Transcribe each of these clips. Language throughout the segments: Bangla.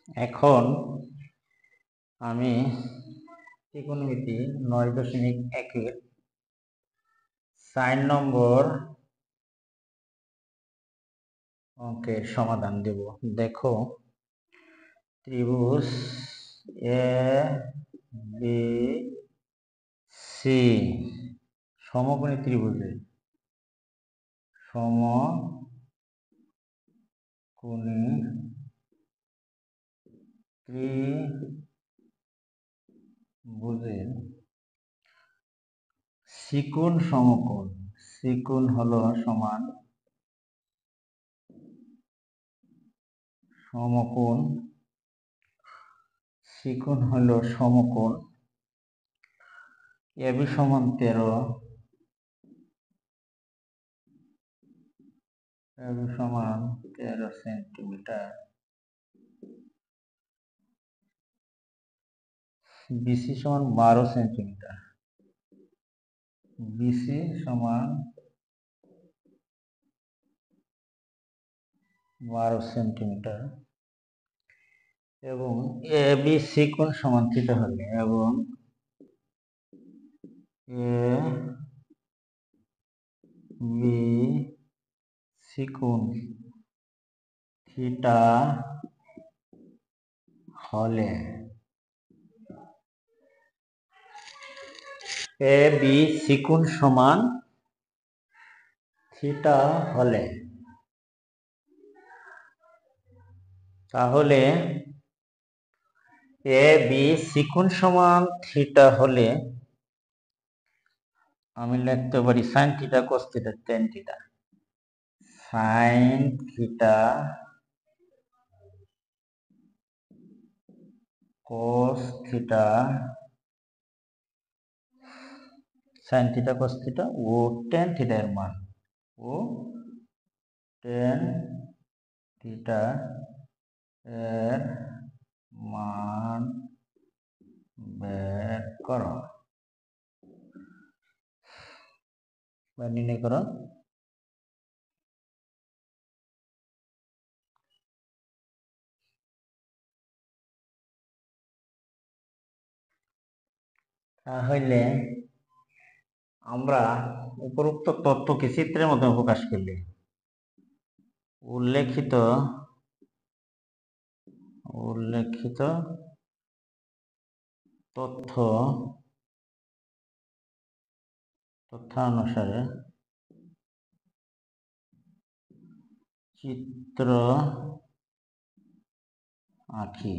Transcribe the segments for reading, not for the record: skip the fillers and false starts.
এখন আমি ত্রিকোণমিতি 9.1 4 নম্বর অঙ্কের সমাধান দেব। দেখো, ত্রিভুজ এ বি সি সমকোণী ত্রিভুজে সমকোণী ত্রিভুজের চিকোণ সমকোণ, চিকোণ হলো সমান সমকোণ, চিকোণ হলো সমকোণ এবি সমান 13, এবি সমান 13 সেন্টিমিটার, বিসি সমান 12 সেন্টিমিটার, বিসি সমান 12 সেন্টিমিটার এবং এ বি চিকোণ সমান থিটা হলে এবং এ বি চিকোণ থিটা হলে এ বি চিকোণ সমান থিটা হলে তাহলে এ বি চিকোণ সমান থিটা হলে আমি লিখতে পারি sine theta cos theta tan theta, sine theta cos theta, sine theta cos theta ও টেন থিটা এর মান, ও টেন থিটা এর মান বের করো বা নির্ণয় করো। তাহলে আমরা উপরোক্ত তথ্যকে চিত্রের মাধ্যমে প্রকাশ করলে উল্লেখিত তথ্যানুসারে চিত্র আঁকি।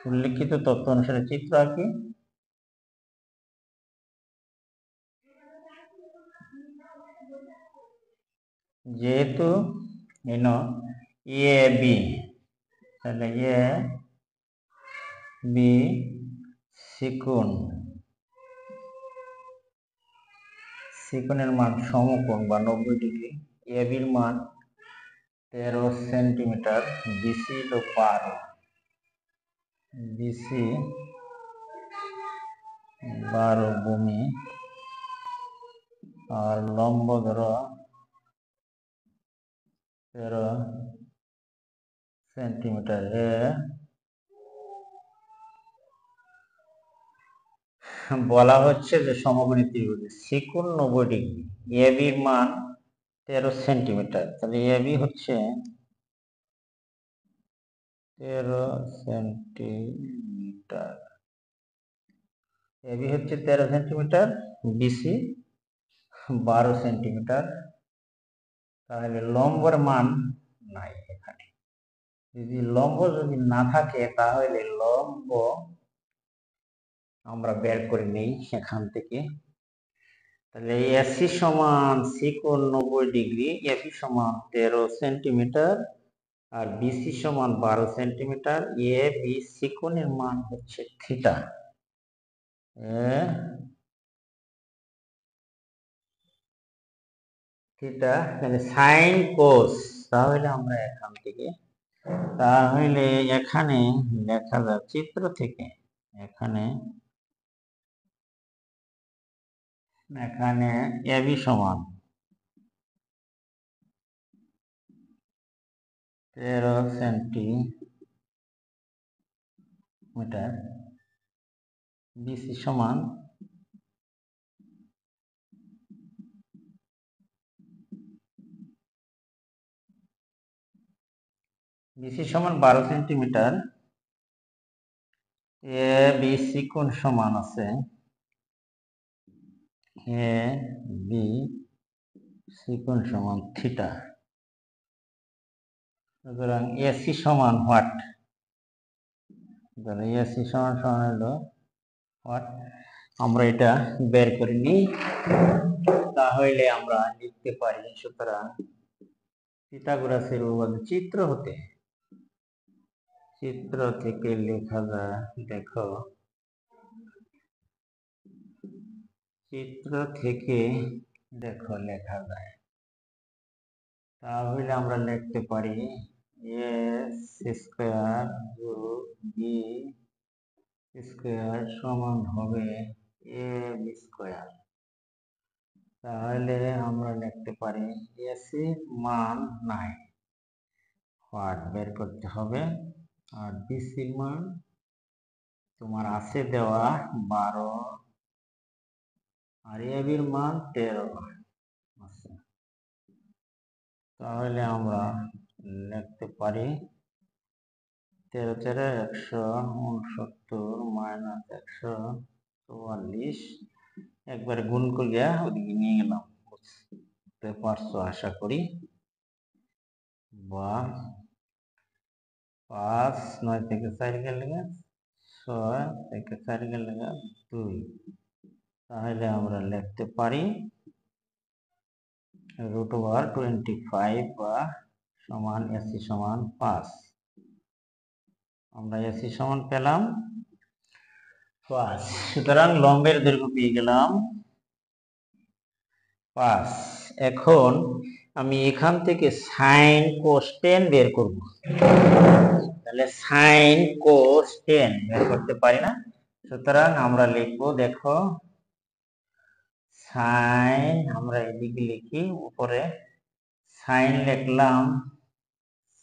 উল্লেখিত তথ্য অনুসারে চিত্র আঁকি। যেহেতু এ বি, তাহলে এ বি চিকোণের মান সমকোণ বা 90 ডিগ্রি, এ বির মান 13 সেন্টিমিটার, বিসি হলো 12, বিসি 12 ভূমি আর লম্ব ধরো 13 সেন্টিমিটার। বলা হচ্ছে যে সমকোণী ত্রিভুজের চিকোণ 90 ডিগ্রি, এ বির মান 13 সেন্টিমিটার, তাহলে এ বি হচ্ছে 13 সেন্টিমিটার, এ বি হচ্ছে 13 সেন্টিমিটার, বিসি 12 সেন্টিমিটার। তাহলে লম্বের মান নাই এখানে, যদি লম্ব যদি না থাকে তাহলে লম্ব আমরা বের করে নেই এখান থেকে। তাহলে এসি সমান চিকোণ 90 ডিগ্রি, এফি সমান 13 সেন্টিমিটার আর বিসি সমান 12 সেন্টিমিটার। এ বি চিকোণের মান হচ্ছে থিটা। থিটা মানে সাইন কোস, তাহলে আমরা এখান থেকে তাহলে এখানে লেখা যায় চিত্র থেকে, এখানে এবি সমান 13 সেন্টিমিটার, বিসি সমান বিসি সমান 12 সেন্টিমিটার, এ বিসি কোণ সমান আছে এ বি সি কোণ সমান থিটা। সুতরাং এসি সমান হোয়াট? এসি সমান হলো হোয়াট? আমরা এটা বের করে নিই, তাহলে আমরা লিখতে পারি। সুতরাং পিথাগোরাসের উপপাদ্য চিত্র থেকে লেখা যায়। দেখো, চিত্র থেকে লেখা যায়। তাহলে আমরা লিখতে পারি এ স্কয়ার যোগ বি স্কয়ার সমান হবে এ বি স্কয়ার। তাহলে আমরা লিখতে পারি এসি মান 9 ওয়াট বের করতে হবে, আর বিসি মান তোমার আছে দেওয়া 12, আর এবির মান 13 আছে। তাহলে আমরা লিখতে পারি 13 13 169 মাইনাস 144, একবারে গুণ করিয়া ওদিকে নিয়ে গেলাম। বুঝতে পারছো আশা করি। বা 5 9 থেকে 4 গেলে 6 থেকে 4 গেলে 2। তাহলে আমরা লিখতে পারি √25 বা সমান এসি সমান 5। আমরা এসি সমান পেলাম 5। সুতরাং লম্বের দৈর্ঘ্য পেয়ে গেলাম 5। এখন আমি এখান থেকে সাইন কোস 10 বের করব। তাহলে সাইন কোস 10 বের করতে পারি না? সুতরাং আমরা লিখবো, দেখো, সাইন, আমরা এদিকে লিখি, উপরে সাইন লিখলাম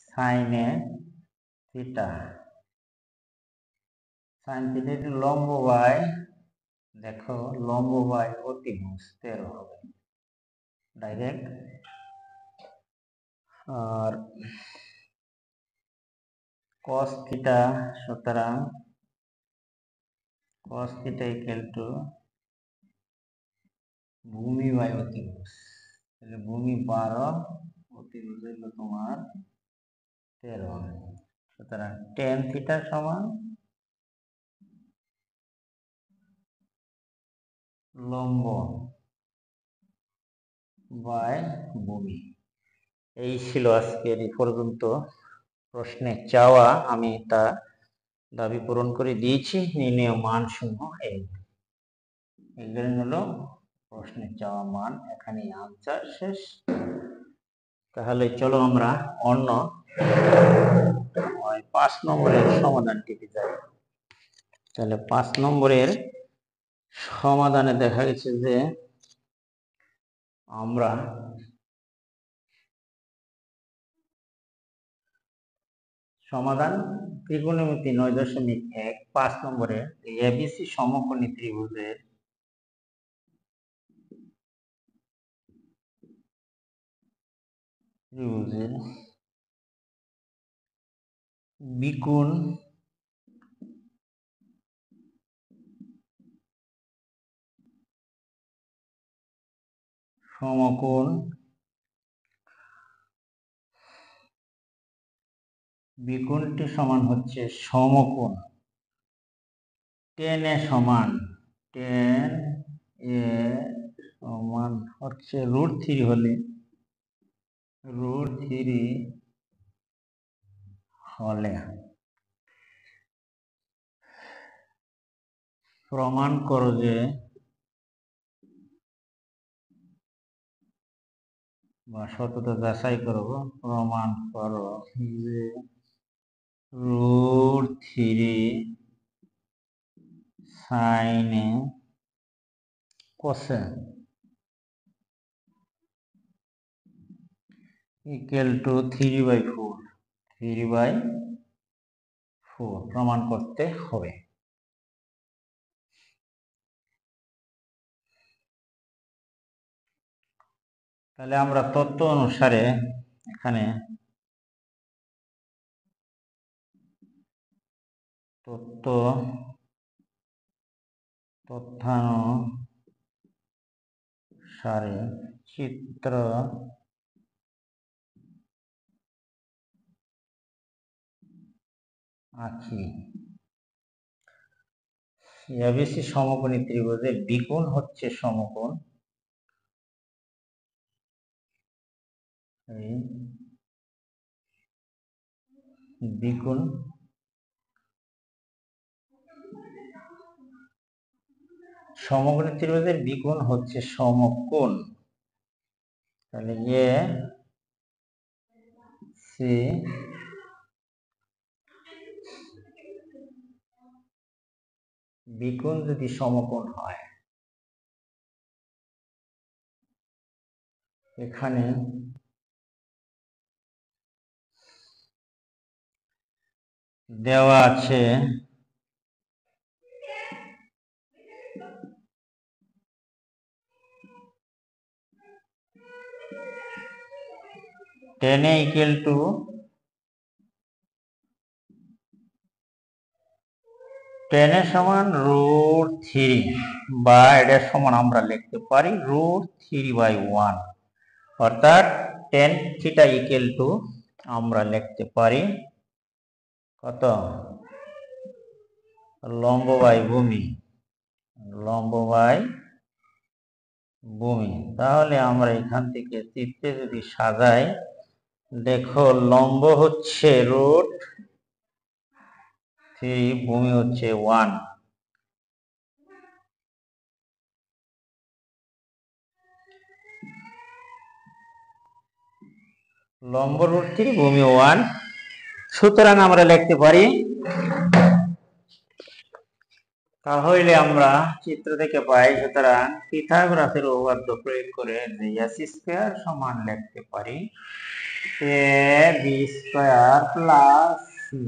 সাইনে থিটা। সাইন থিটা লম্ব বাই, দেখো, লম্ব বাই অতিভুজ 13 হবে ডাইরেক্ট। আর cos থিটা, সুতরাং cos থিটা ইকুয়াল টু ভূমি বাই অতিভুজ। তাহলে ভূমি 12, অতিভুজ হলো তোমার 13। সুতরাং tan থিটা সমান লম্ব বাই ভূমি। এই ছিল আজকের এই পর্যন্ত প্রশ্নে চাওয়া। আমি তা দাবি পূরণ করে দিয়েছি। নির্ণেয় মান শূন্য, এগুলো হলো প্রশ্নে চাওয়া মান। এখানে আনসার শেষ। তাহলে চলো আমরা অন্য 5 নম্বরের সমাধানটিতে যাই। তাহলে 5 নম্বরের সমাধানে দেখা গেছে যে আমরা সমাধান ত্রিকোণমিতি 9.1 5 নম্বরের এবিসি সমকোণী ত্রিভুজের বিকোণ সমকোণ বিকোণটি সমান হচ্ছে সমকোণ tan এ সমান হচ্ছে √3 হলে প্রমাণ করো যে বা সততা যাচাই করব, প্রমাণ করো যে √3 সাইনে কোসে ইকুয়াল টু 3/4। 3/4 প্রমাণ করতে হবে। তাহলে আমরা তথ্য অনুসারে এখানে তথ্যানুসারে চিত্র আঁকি। এবিসি সমকোণী ত্রিভুজের বিকোণ হচ্ছে সমকোণ, বিকোণ সমকোণী ত্রিভুজের বিকোণ হচ্ছে সমকোণ। তাহলে এ সি বিকোণ যদি সমকোণ হয়, এখানে দেওয়া আছে tan A equal to tan A সমান √3 বা এটার সমান আমরা লিখতে পারি √3/1, অর্থাৎ tan থিটা ইকুয়াল টু আমরা লিখতে পারি কত, লম্ব বাই ভূমি। তাহলে আমরা এখান থেকে চিত্রে যদি সাজাই, দেখো লম্ব হচ্ছে √3, ভূমি হচ্ছে 1। লম্ব √3, ভূমি 1, সুতরাং আমরা লিখতে পারি, তাহলে আমরা চিত্র থেকে পাই, সুতরাং পিথাগোরাসের উপপাদ্য প্রয়োগ করে ac স্কয়ার সমান লিখতে পারি ab square plus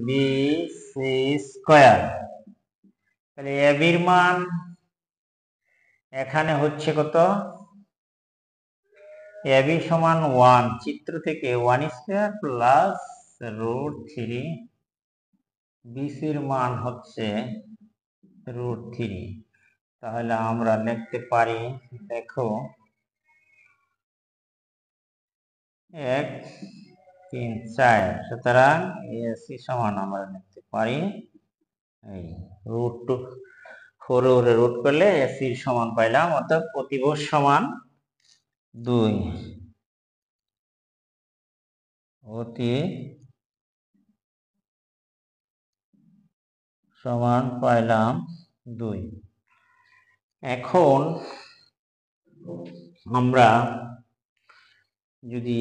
bc square. তাহলে ab এর মান এখানে হচ্ছে কত, ab সমান 1, চিত্র থেকে 1 স্কয়ার প্লাস √3, bc এর মান হচ্ছে √3। তাহলে আমরা লিখতে পারি, দেখো 1 3 4, সুতরাং ac সমান আমরা লিখতে পারি এই √4 এর রুট করলে ac এর সমান পাইলাম, অর্থাৎ প্রতিভুজ সমান 2, সমান পাইলাম 2। এখন আমরা যদি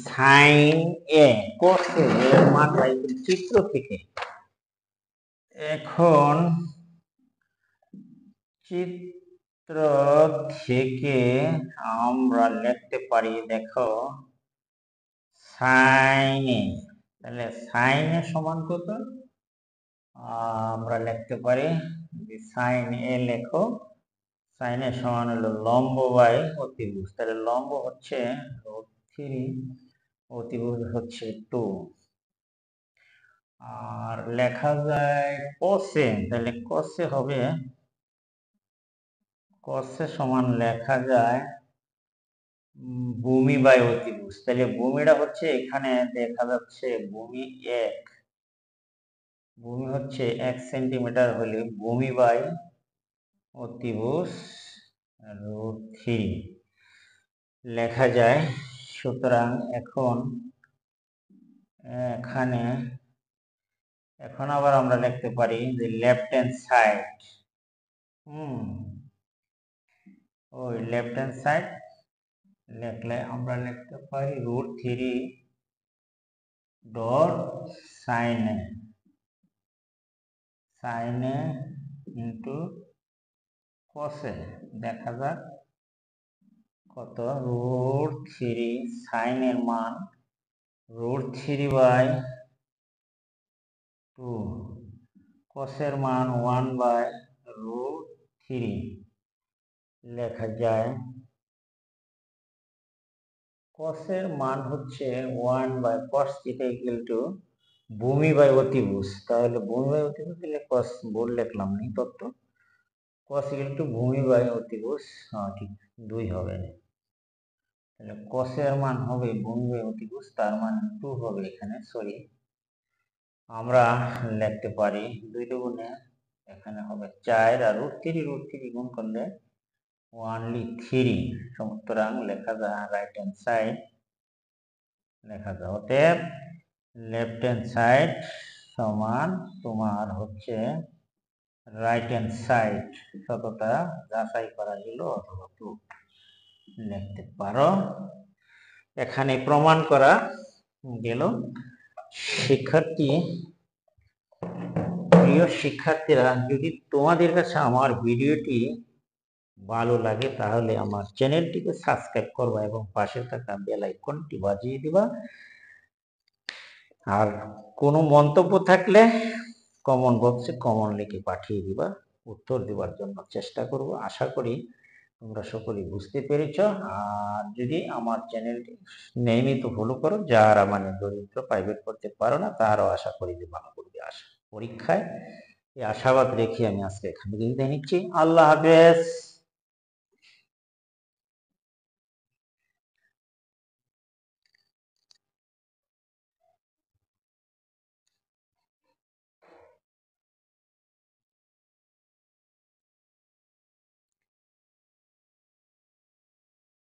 sin a cos a এর মান পাই চিত্র থেকে, এখন চিত্র থেকে আমরা লিখতে পারি, দেখো sin a, তাহলে sin a সমান কত, আমরা লিখতে পারি sin a, লেখো sin a সমান হলো লম্ব বাই অতিভুজ। তাহলে লম্ব হচ্ছে √3, অতিভুজ হচ্ছে 2, আর লেখা যায় cos a, তাহলে cos a হবে, cos a সমান লেখা যায় ভূমি বাই অতিভুজ। তাহলে ভূমিটা হচ্ছে এখানে দেখা যাচ্ছে ভূমি 1, ভূমি হচ্ছে 1 সেন্টিমিটার হলে ভূমি বাই অতিভুজ √3 লেখা যায়। সুতরাং এখন আবার আমরা লিখতে পারি যে লেফট হ্যান্ড সাইড, ওই লেফট হ্যান্ড সাইড লিখলে আমরা লিখতে পারি √3 dot sin a into cos a, দেখা যাক কত, √3 sin এর মান √3/2 2 cos-এর মান 1/√3 লেখা যায়। cos-এর মান হচ্ছে 1/cos θ ভূমি বাই অতিভুজ। তাহলে ভূমি বাই অতিভুজ দিলে cos বোর্ড লিখলাম নি তত্ত্ব। cos ভূমি বাই অতিভুজ, ঠিক 2 হবে। তাহলে cos-এর মান হবে ভূমি বাই অতিভুজ, তার মান 2 হবে এখানে। সরি, আমরা লিখতে পারি 2 দুগুণে এখানে হবে 4 আর √3 গুণ করলে only 3, সুতরাং লেখা যায় রাইট হ্যান্ড সাইড লেখা যায়। অতএব লেফট হ্যান্ড সাইড সমান তোমার হচ্ছে রাইট হ্যান্ড সাইড। সততা যাচাই করা গেল অথবা প্রুফ লিখতে পারো। এখানে প্রমাণ করা গেল। প্রিয় শিক্ষার্থীরা, যদি তোমাদের কাছে আমার ভিডিওটি ভালো লাগে তাহলে আমার চ্যানেলটিকে সাবস্ক্রাইব করবা এবং পাশে থাকা বেল আইকনটি বাজিয়ে দিবা। আর কোনো মন্তব্য থাকলে কমেন্ট বক্সে কমেন্ট লিখে পাঠিয়ে দিবা, উত্তর দেওয়ার জন্য চেষ্টা করব। আশা করি তোমরা সকলেই বুঝতে পেরেছ। আর যদি আমার চ্যানেলটি নিয়মিত ফলো করো, যারা দরিদ্র প্রাইভেট করতে পারো না, তারাও আশা করি যে ভালো করবে পরীক্ষায়। এই আশাবাদ রেখে আমি আজকে এখানে বিদায় নিচ্ছি। আল্লাহ হাফেজ।